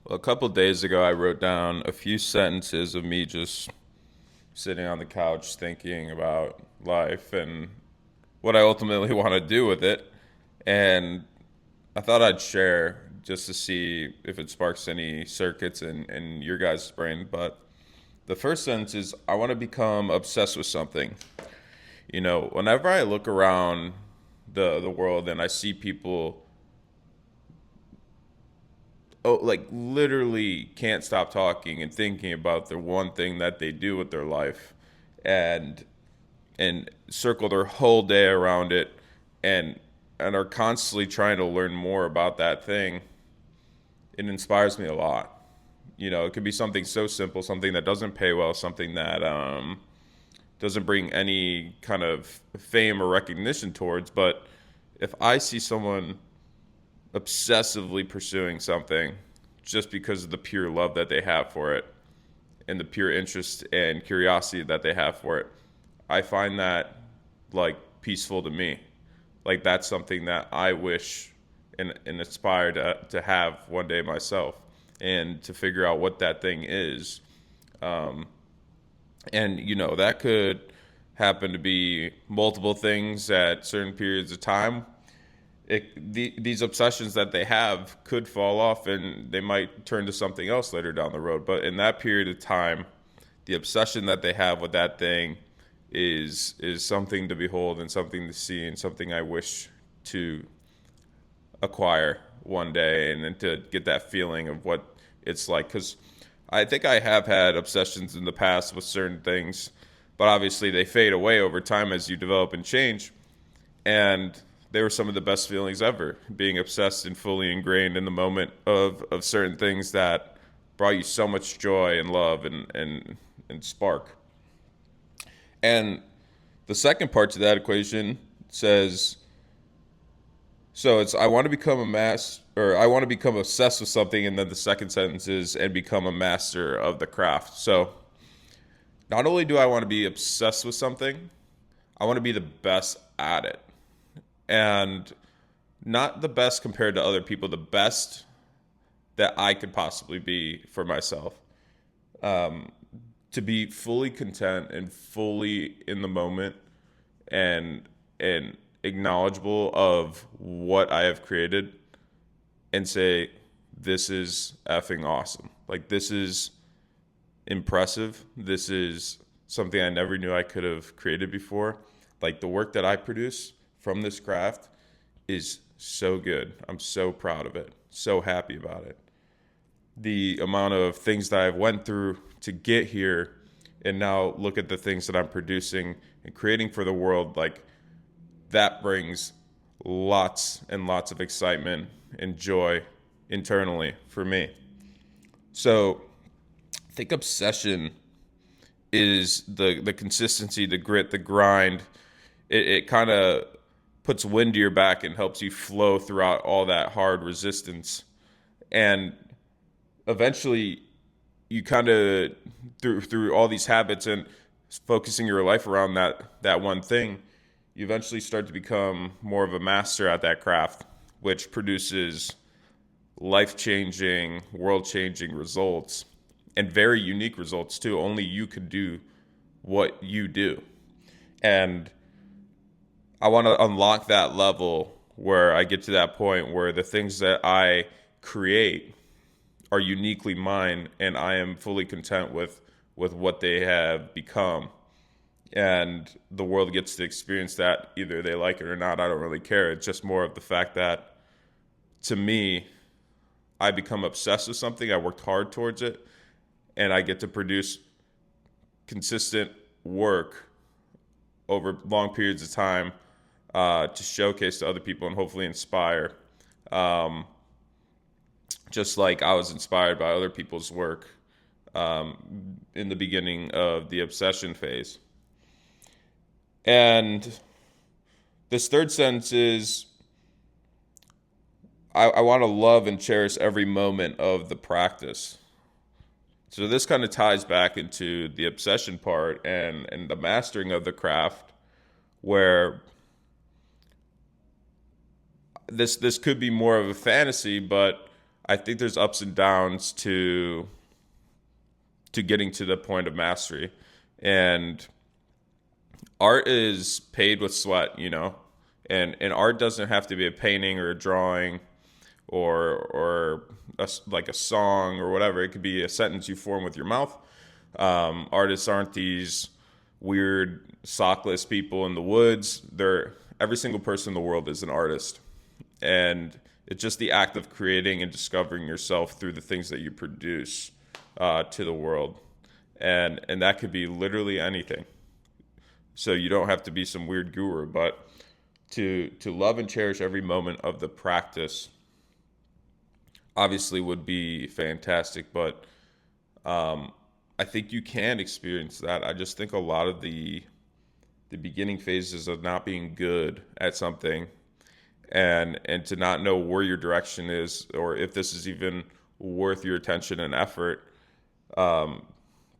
Well, a couple days ago, I wrote down a few sentences of me just sitting on the couch thinking about life and what I ultimately want to do with it. And I thought I'd share just to see if it sparks any circuits in your guys' brain. But the first sentence is I want to become obsessed with something. Whenever I look around the world and I see people like literally can't stop talking and thinking about the one thing that they do with their life and circle their whole day around it and and are constantly trying to learn more about that thing. It inspires me a lot. It could be something so simple, something that doesn't pay well, something that doesn't bring any kind of fame or recognition towards. But if I see someone obsessively pursuing something just because of the pure love that they have for it and the pure interest and curiosity that they have for it, I find that like peaceful to me. Like that's something that I wish and aspire to have one day myself and to figure out what that thing is. Um, and that could happen to be multiple things at certain periods of time. These obsessions that they have could fall off and they might turn to something else later down the road. But in that period of time, the obsession that they have with that thing is something to behold and something to see and something I wish to acquire one day and then to get that feeling of what it's like. Because I think I have had obsessions in the past with certain things, but obviously they fade away over time as you develop and change. And they were some of the best feelings ever, being obsessed and fully ingrained in the moment of certain things that brought you so much joy and love and spark. And the second part to that equation says, so it's I want to become a or I want to become obsessed with something, and then the second sentence is and become a master of the craft. So not only do I want to be obsessed with something, I want to be the best at it. And not the best compared to other people, the best that I could possibly be for myself. Um, to be fully content and fully in the moment and and acknowledgeable of what I have created and say this is effing awesome. Like this is impressive. This is something I never knew I could have created before. Like the work that I produce from this craft is so good. I'm so proud of it. So happy about it. The amount of things that I've went through to get here and now look at the things that I'm producing and creating for the world, like that brings lots and lots of excitement and joy internally for me. So I think obsession is the consistency, the grit, the grind. It kind of puts wind to your back and helps you flow throughout all that hard resistance. And eventually you kind of through all these habits and focusing your life around that one thing, you eventually start to become more of a master at that craft, which produces life-changing, world-changing results and very unique results too. Only you could do what you do. And I want to unlock that level where I get to that point where the things that I create are uniquely mine and I am fully content with what they have become. And the world gets to experience that either they like it or not. I don't really care. It's just more of the fact that to me, I become obsessed with something. I worked hard towards it and I get to produce consistent work over long periods of time to showcase to other people and hopefully inspire. Um, just like I was inspired by other people's work in the beginning of the obsession phase. And this third sentence is I want to love and cherish every moment of the practice. So this kind of ties back into the obsession part and the mastering of the craft, where this could be more of a fantasy, but I think there's ups and downs to getting to the point of mastery. And art is paid with sweat, and art doesn't have to be a painting or a drawing or like a song or whatever. It could be a sentence you form with your mouth. Artists aren't these weird sockless people in the woods. Every single person in the world is an artist, and it's just the act of creating and discovering yourself through the things that you produce to the world, and that could be literally anything. So you don't have to be some weird guru, but to love and cherish every moment of the practice obviously would be fantastic. But I think you can experience that. I just think a lot of the beginning phases of not being good at something and to not know where your direction is or if this is even worth your attention and effort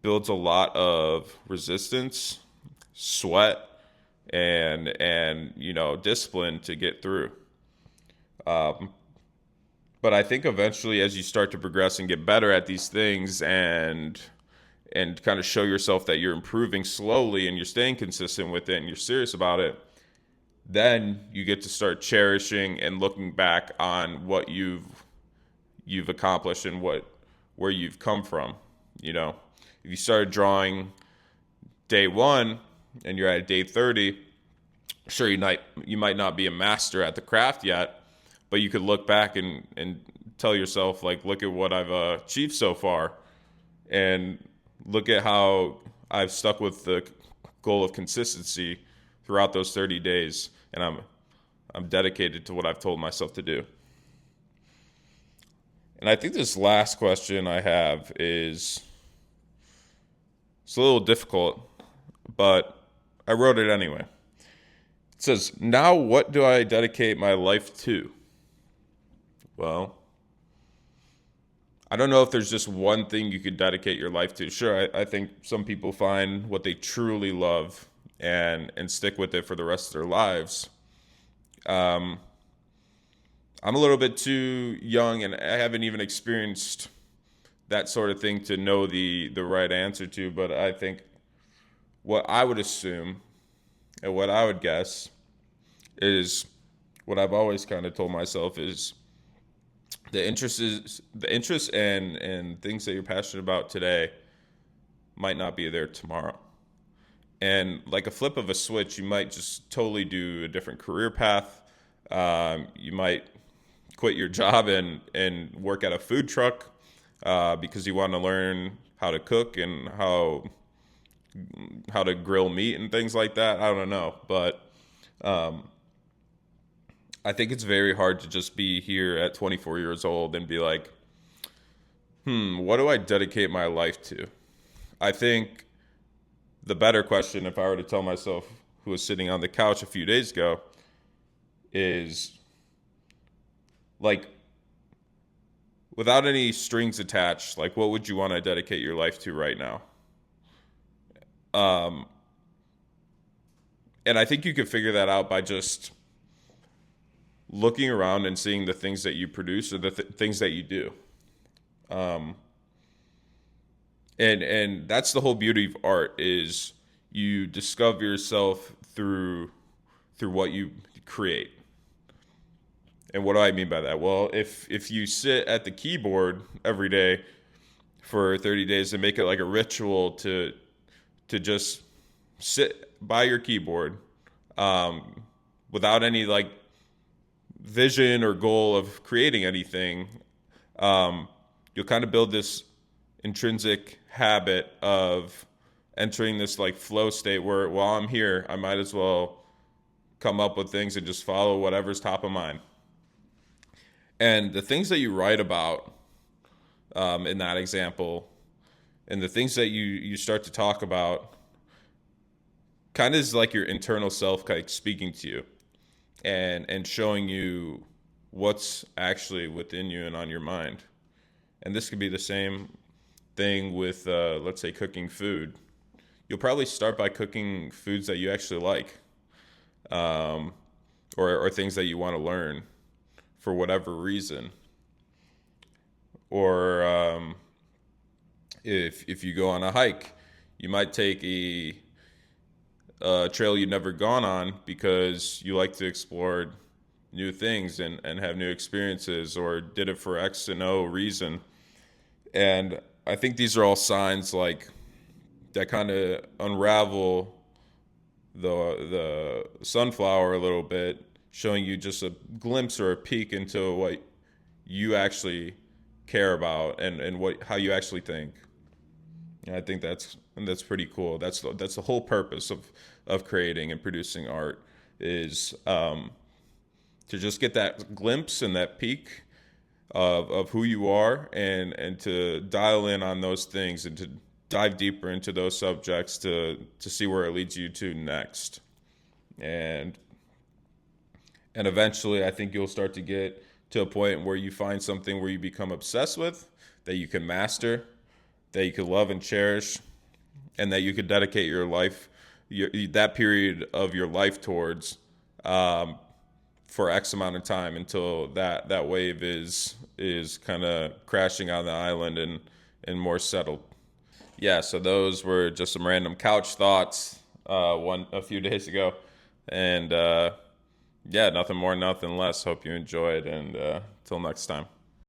builds a lot of resistance, sweat, and discipline to get through. But I think eventually, as you start to progress and get better at these things, and kind of show yourself that you're improving slowly and you're staying consistent with it and you're serious about it, then you get to start cherishing and looking back on what you've accomplished and where you've come from. If you started drawing day one and you're at day 30, sure, you might not be a master at the craft yet, but you could look back and tell yourself, like, look at what I've achieved so far, and look at how I've stuck with the goal of consistency throughout those 30 days, and I'm dedicated to what I've told myself to do. And I think this last question I have is, it's a little difficult, but I wrote it anyway. It says, now what do I dedicate my life to? Well, I don't know if there's just one thing you could dedicate your life to. Sure, I think some people find what they truly love and stick with it for the rest of their lives. I'm a little bit too young, and I haven't even experienced that sort of thing to know the right answer to. But I think what I would assume and what I would guess is what I've always kind of told myself is the interest and things that you're passionate about today might not be there tomorrow. And like a flip of a switch, you might just totally do a different career path. You might quit your job and work at a food truck because you want to learn how to cook and how to grill meat and things like that. I don't know, but I think it's very hard to just be here at 24 years old and be like, what do I dedicate my life to? I think the better question, if I were to tell myself who was sitting on the couch a few days ago, is like, without any strings attached, like, what would you want to dedicate your life to right now? And I think you could figure that out by just looking around and seeing the things that you produce or the things that you do. And that's the whole beauty of art, is you discover yourself through what you create. And what do I mean by that? Well, if you sit at the keyboard every day for 30 days and make it like a ritual to just sit by your keyboard without any like vision or goal of creating anything, you'll kind of build this intrinsic habit of entering this like flow state where, while I'm here, I might as well come up with things and just follow whatever's top of mind. And the things that you write about in that example, and the things that you start to talk about, kind of is like your internal self kind of speaking to you and showing you what's actually within you and on your mind. And this could be the same thing with, let's say, cooking food. You'll probably start by cooking foods that you actually like, or things that you want to learn for whatever reason. Or if you go on a hike, you might take a trail you've never gone on because you like to explore new things and have new experiences, or did it for X and O reason. And I think these are all signs like that kind of unravel the sunflower a little bit, showing you just a glimpse or a peek into what you actually care about and what how you actually think. And I think that's pretty cool. That's the whole purpose of creating and producing art is to just get that glimpse and that peek of who you are, and to dial in on those things and to dive deeper into those subjects to see where it leads you to next. And and eventually I think you'll start to get to a point where you find something where you become obsessed with, that you can master, that you can love and cherish, and that you could dedicate your life, that period of your life towards, for X amount of time until that wave is kind of crashing on the island and more settled. Yeah, so those were just some random couch thoughts one a few days ago, and yeah, nothing more, nothing less. Hope you enjoyed, and till next time.